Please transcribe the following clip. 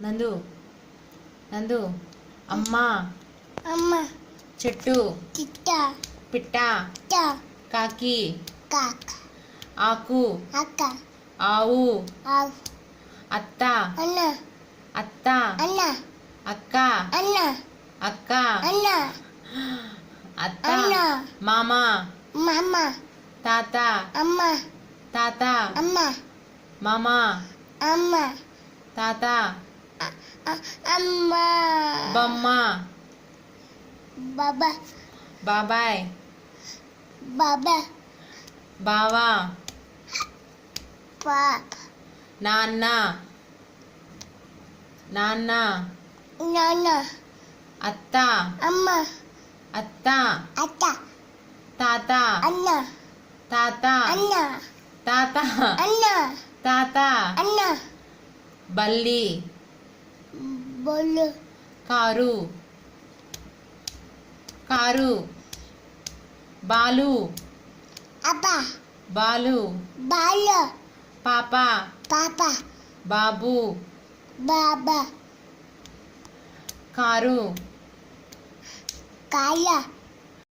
నందు నందు అమ్మ అమ్మ చెట్టు చిట్ట పిట్ట ట కాకి కాక ఆకు అక్క ఆవు ఆవు అత్త అన్న అత్త అన్న అక్క అన్న అక్క అన్న అత్త అన్న మామ మామ తాత అమ్మ తాత అమ్మ మామ అమ్మ తాత అమ్మ బొమ్మ బాబా బాబాయ్ బాబా బావా పాప నాన్న నాన్న నాన్న అత్త అమ్మ అత్త అత్త తాత అన్న తాత అన్న తాత అన్న తాత అన్న బల్లి బొల్లు కారు కారు బాలు అప్ప బాలు బాల పాప పాప బాబు బాబా కారు కాయ